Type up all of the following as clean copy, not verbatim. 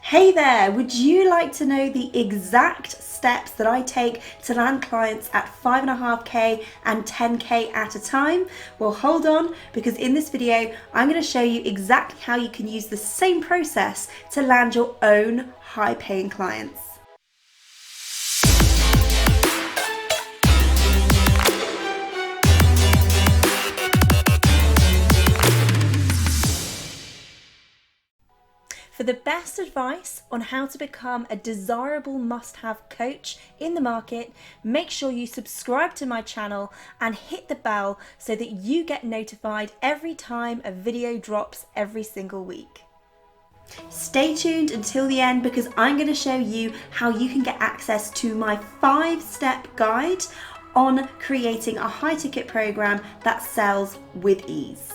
Hey there, would you like to know the exact steps that I take to land clients at 5.5k and 10k at a time? Well, hold on, because in this video, I'm going to show you exactly how you can use the same process to land your own high-paying clients. For the best advice on how to become a desirable must-have coach in the market, make sure you subscribe to my channel and hit the bell so that you get notified every time a video drops every single week. Stay tuned until the end because I'm going to show you how you can get access to my 5-step guide on creating a high-ticket program that sells with ease.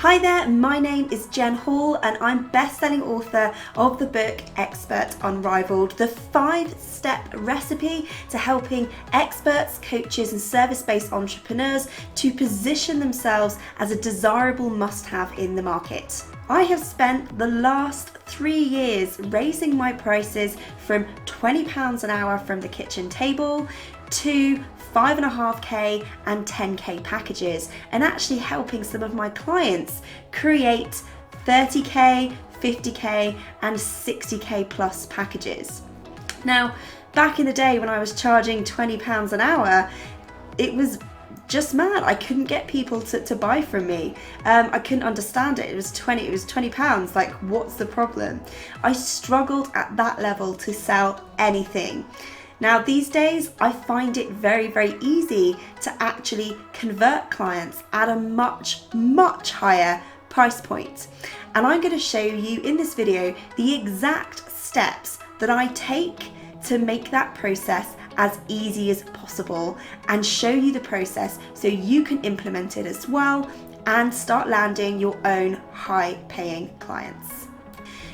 Hi there, my name is Jen Hall and I'm best-selling author of the book Expert Unrivaled, the 5-step recipe to helping experts, coaches and service-based entrepreneurs to position themselves as a desirable must-have in the market. I have spent the last 3 years raising my prices from £20 an hour from the kitchen table to 5.5k and 10k packages, and actually helping some of my clients create 30k, 50k and 60k plus packages. Now, back in the day when I was charging £20 an hour, it was just mad. I couldn't get people to buy from me. I couldn't understand it. It was £20. Like, what's the problem? I struggled at that level to sell anything. Now these days, I find it very, very easy to actually convert clients at a much, much higher price point. And I'm going to show you in this video the exact steps that I take to make that process as easy as possible and show you the process so you can implement it as well and start landing your own high-paying clients.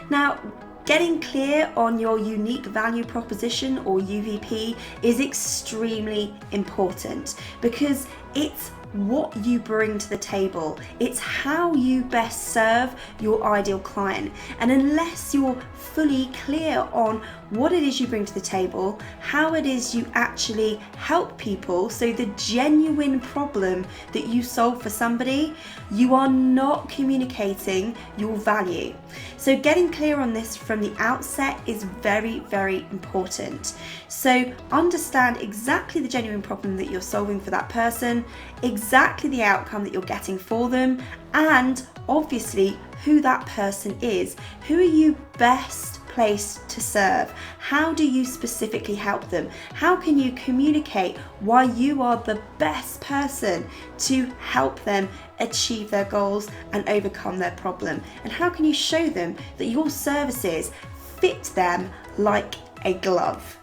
Now, getting clear on your unique value proposition or UVP is extremely important because it's what you bring to the table. It's how you best serve your ideal client. And unless you're fully clear on what it is you bring to the table, how it is you actually help people, so the genuine problem that you solve for somebody, you are not communicating your value. So getting clear on this from the outset is very, very important. So understand exactly the genuine problem that you're solving for that person, exactly the outcome that you're getting for them, and obviously who that person is. Who are you best placed to serve? How do you specifically help them? How can you communicate why you are the best person to help them achieve their goals and overcome their problem? And how can you show them that your services fit them like a glove?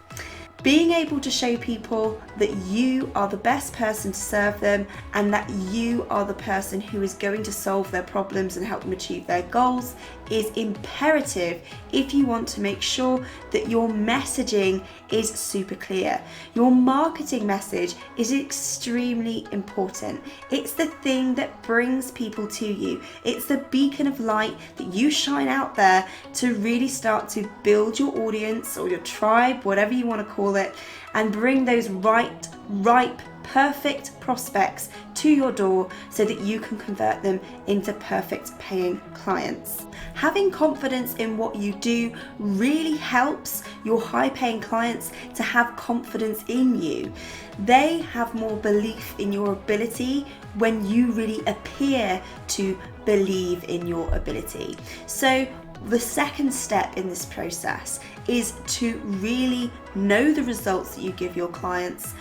Being able to show people that you are the best person to serve them and that you are the person who is going to solve their problems and help them achieve their goals is imperative if you want to make sure that your messaging is super clear. Your marketing message is extremely important. It's the thing that brings people to you. It's the beacon of light that you shine out there to really start to build your audience or your tribe, whatever you want to call it, and bring those ripe, perfect prospects to your door so that you can convert them into perfect paying clients. Having confidence in what you do really helps your high paying clients to have confidence in you. They have more belief in your ability when you really appear to believe in your ability. So the second step in this process is to really know the results that you give your clients.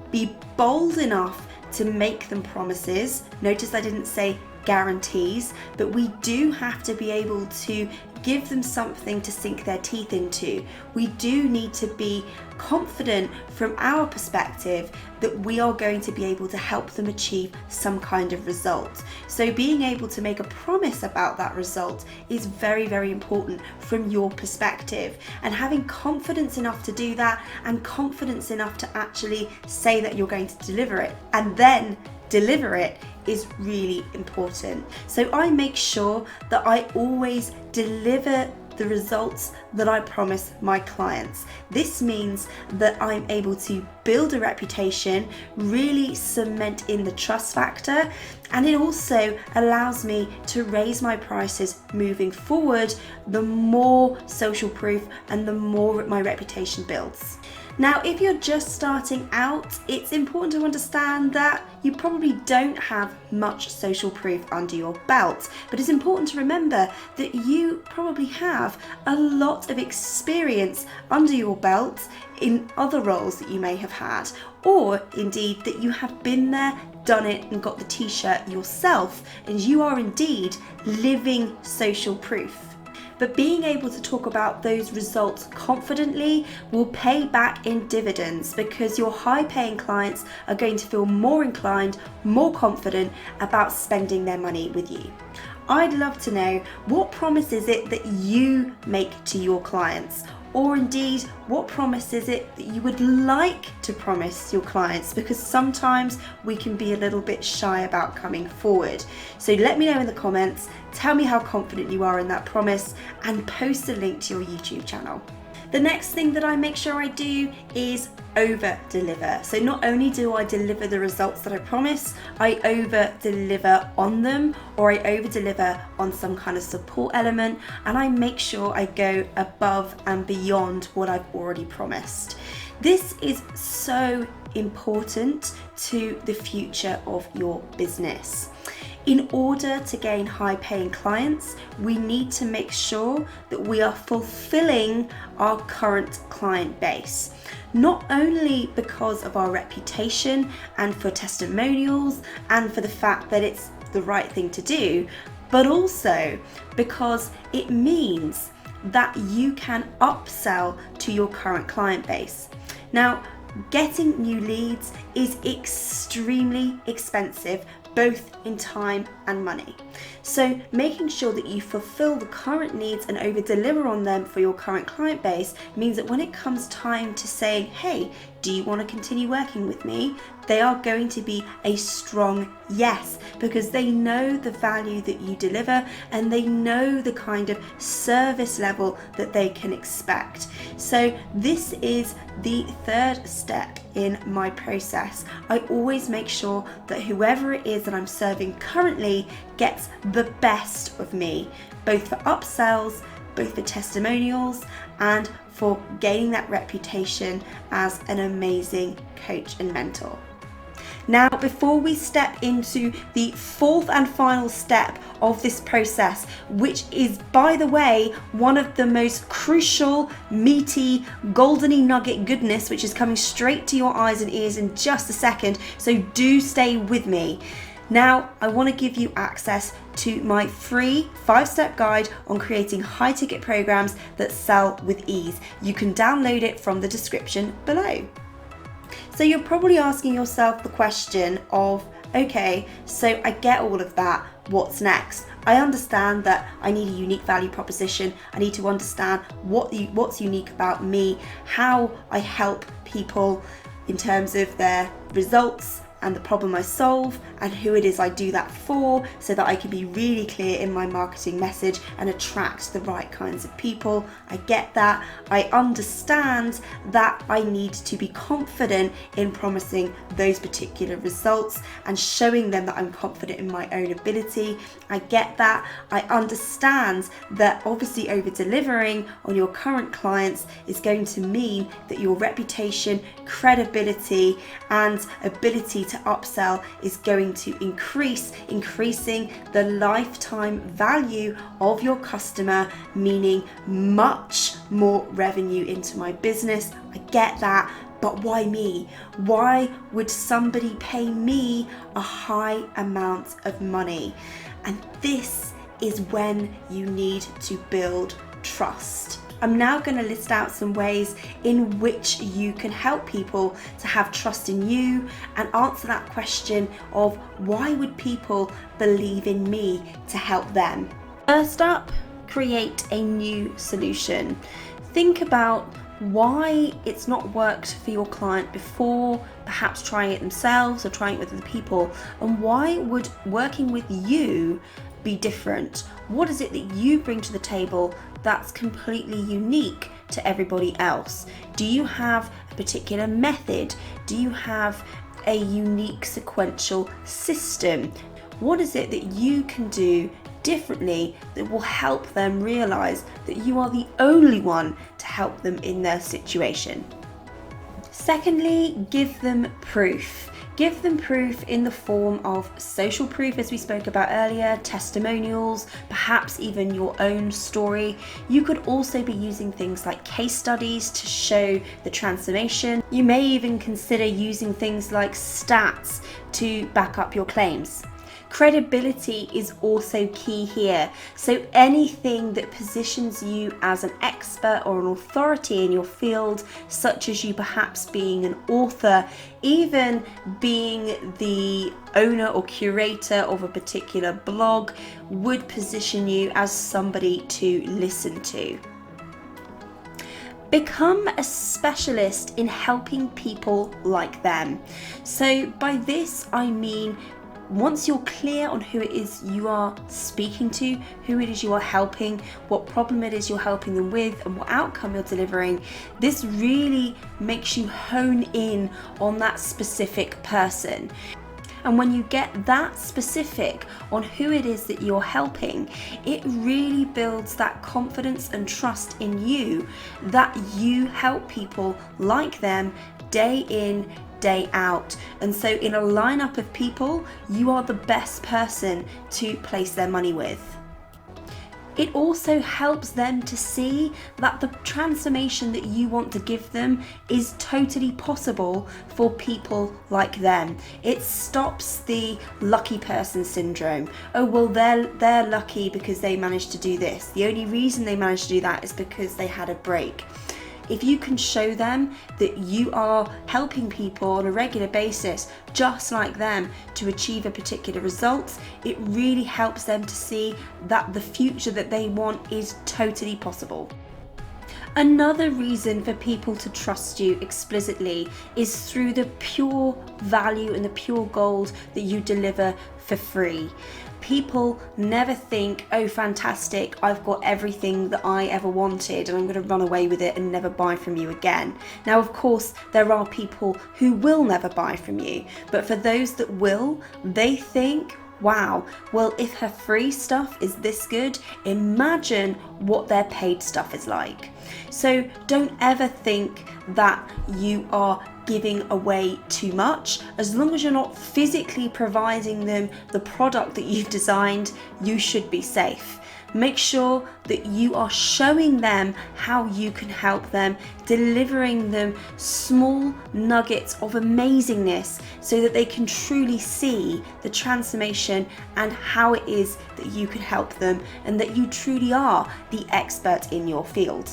Be bold enough to make them promises. Notice I didn't say guarantees, but we do have to be able to give them something to sink their teeth into. We do need to be confident from our perspective that we are going to be able to help them achieve some kind of result. So being able to make a promise about that result is very, very important from your perspective, and having confidence enough to do that and confidence enough to actually say that you're going to deliver it and then deliver it is really important. So I make sure that I always deliver the results that I promise my clients. This means that I'm able to build a reputation, really cement in the trust factor, and it also allows me to raise my prices moving forward the more social proof and the more my reputation builds. Now, if you're just starting out, it's important to understand that you probably don't have much social proof under your belt, but it's important to remember that you probably have a lot of experience under your belt in other roles that you may have had, or indeed that you have been there, done it and got the t-shirt yourself, and you are indeed living social proof. But being able to talk about those results confidently will pay back in dividends, because your high paying clients are going to feel more inclined, more confident about spending their money with you. I'd love to know, what promise is it that you make to your clients? Or indeed, what promise is it that you would like to promise your clients? Because sometimes we can be a little bit shy about coming forward. So let me know in the comments, tell me how confident you are in that promise, and post a link to your YouTube channel. The next thing that I make sure I do is over-deliver. So not only do I deliver the results that I promise, I over-deliver on them, or I over-deliver on some kind of support element, and I make sure I go above and beyond what I've already promised. This is so important to the future of your business. In order to gain high paying clients, we need to make sure that we are fulfilling our current client base. Not only because of our reputation and for testimonials and for the fact that it's the right thing to do, but also because it means that you can upsell to your current client base. Now, getting new leads is extremely expensive, both in time and money. So making sure that you fulfill the current needs and over deliver on them for your current client base means that when it comes time to saying, hey, do you want to continue working with me? They are going to be a strong yes, because they know the value that you deliver and they know the kind of service level that they can expect. So this is the third step in my process. I always make sure that whoever it is that I'm serving currently gets the best of me, both for upsells, both for testimonials, and for gaining that reputation as an amazing coach and mentor. Now, before we step into the fourth and final step of this process, which is, by the way, one of the most crucial, meaty, goldeny nugget goodness, which is coming straight to your eyes and ears in just a second, so do stay with me. Now, I want to give you access to my free 5-step guide on creating high ticket programs that sell with ease. You can download it from the description below. So you're probably asking yourself the question of, okay, so I get all of that, what's next? I understand that I need a unique value proposition. I need to understand what's unique about me, how I help people in terms of their results and the problem I solve, and who it is I do that for, so that I can be really clear in my marketing message and attract the right kinds of people. I get that. I understand that I need to be confident in promising those particular results and showing them that I'm confident in my own ability. I get that. I understand that obviously over delivering on your current clients is going to mean that your reputation, credibility, and ability to upsell is going to increase, increasing the lifetime value of your customer, meaning much more revenue into my business. I get that, but why me? Why would somebody pay me a high amount of money? And this is when you need to build trust. I'm now going to list out some ways in which you can help people to have trust in you and answer that question of, why would people believe in me to help them? First up, create a new solution. Think about why it's not worked for your client before, perhaps trying it themselves or trying it with other people, and why would working with you be different? What is it that you bring to the table that's completely unique to everybody else? Do you have a particular method? Do you have a unique sequential system? What is it that you can do differently that will help them realize that you are the only one to help them in their situation? Secondly, give them proof. Give them proof in the form of social proof, as we spoke about earlier, testimonials, perhaps even your own story. You could also be using things like case studies to show the transformation. You may even consider using things like stats to back up your claims. Credibility is also key here. So anything that positions you as an expert or an authority in your field, such as you perhaps being an author, even being the owner or curator of a particular blog, would position you as somebody to listen to. Become a specialist in helping people like them. So by this I mean, once you're clear on who it is you are speaking to, who it is you are helping, what problem it is you're helping them with, and what outcome you're delivering, this really makes you hone in on that specific person. And when you get that specific on who it is that you're helping, it really builds that confidence and trust in you that you help people like them day in, day out. And so in a lineup of people, you are the best person to place their money with. It also helps them to see that the transformation that you want to give them is totally possible for people like them. It stops the lucky person syndrome. Oh, well, they're lucky because they managed to do this. The only reason they managed to do that is because they had a break. If you can show them that you are helping people on a regular basis, just like them, to achieve a particular result, it really helps them to see that the future that they want is totally possible. Another reason for people to trust you explicitly is through the pure value and the pure gold that you deliver for free. People never think, oh fantastic, I've got everything that I ever wanted and I'm going to run away with it and never buy from you again. Now of course there are people who will never buy from you, but for those that will, they think, wow, well if her free stuff is this good, imagine what their paid stuff is like. So don't ever think that you are giving away too much. As long as you're not physically providing them the product that you've designed, you should be safe. Make sure that you are showing them how you can help them, delivering them small nuggets of amazingness so that they can truly see the transformation and how it is that you can help them and that you truly are the expert in your field.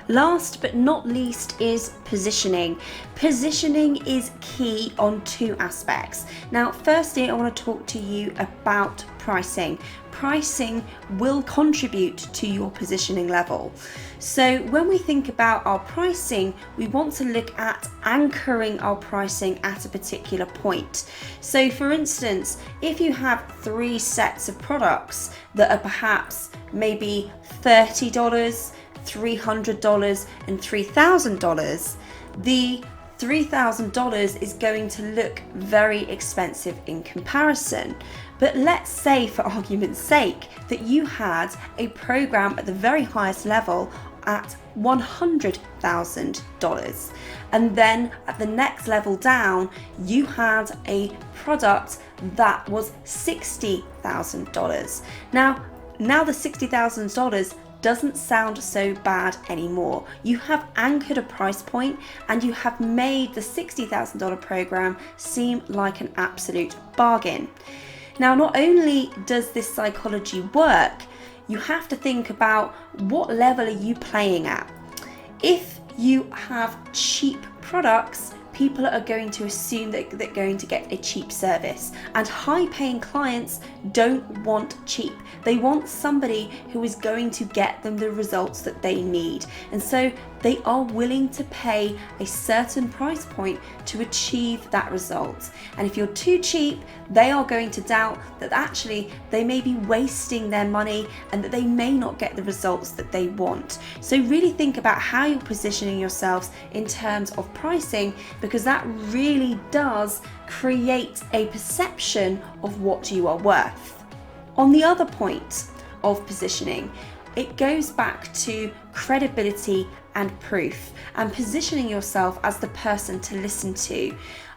Last but not least is positioning. Positioning is key on two aspects. Now, firstly, I want to talk to you about pricing. Pricing will contribute to your positioning level. So when we think about our pricing, we want to look at anchoring our pricing at a particular point. So for instance, if you have 3 sets of products that are perhaps maybe $30, $300 and $3,000, the $3,000 is going to look very expensive in comparison. But let's say, for argument's sake, that you had a program at the very highest level at $100,000, and then at the next level down you had a product that was $60,000. Now the $60,000 doesn't sound so bad anymore. You have anchored a price point and you have made the $60,000 program seem like an absolute bargain. Now, not only does this psychology work, you have to think about what level are you playing at. If you have cheap products, people are going to assume that they're going to get a cheap service, and high-paying clients don't want cheap. They want somebody who is going to get them the results that they need. And so they are willing to pay a certain price point to achieve that result. And if you're too cheap, they are going to doubt that actually they may be wasting their money and that they may not get the results that they want. So really think about how you're positioning yourselves in terms of pricing, because that really does create a perception of what you are worth. On the other point of positioning, it goes back to credibility and proof and positioning yourself as the person to listen to.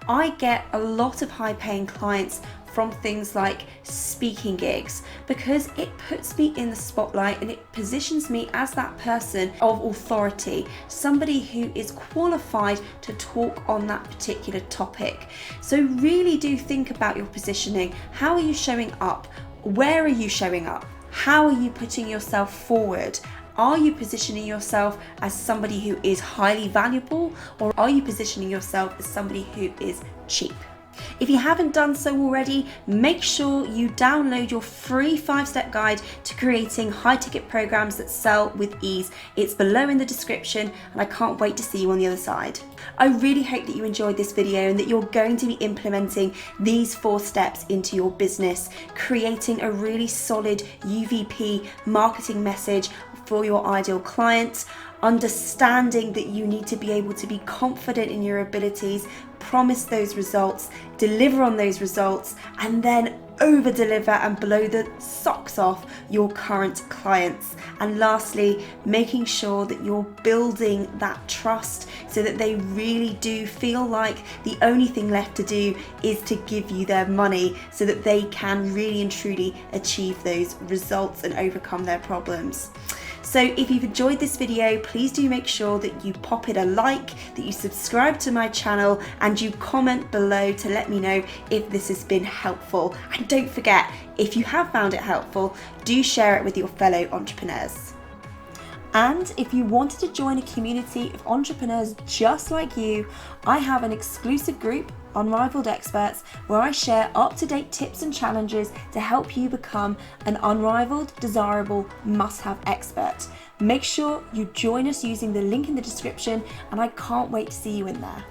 I get a lot of high paying clients from things like speaking gigs because it puts me in the spotlight and it positions me as that person of authority, somebody who is qualified to talk on that particular topic. So really do think about your positioning. How are you showing up? Where are you showing up? How are you putting yourself forward? Are you positioning yourself as somebody who is highly valuable, or are you positioning yourself as somebody who is cheap? If you haven't done so already, make sure you download your free 5-step guide to creating high ticket programs that sell with ease. It's below in the description, and I can't wait to see you on the other side. I really hope that you enjoyed this video and that you're going to be implementing these 4 steps into your business, creating a really solid UVP marketing message for your ideal client, understanding that you need to be able to be confident in your abilities, promise those results, deliver on those results, and then over deliver and blow the socks off your current clients. And lastly, making sure that you're building that trust so that they really do feel like the only thing left to do is to give you their money so that they can really and truly achieve those results and overcome their problems. So if you've enjoyed this video, please do make sure that you pop it a like, that you subscribe to my channel, and you comment below to let me know if this has been helpful. And don't forget, if you have found it helpful, do share it with your fellow entrepreneurs. And if you wanted to join a community of entrepreneurs just like you, I have an exclusive group, Unrivaled Experts, where I share up-to-date tips and challenges to help you become an unrivaled, desirable, must-have expert. Make sure you join us using the link in the description, and I can't wait to see you in there.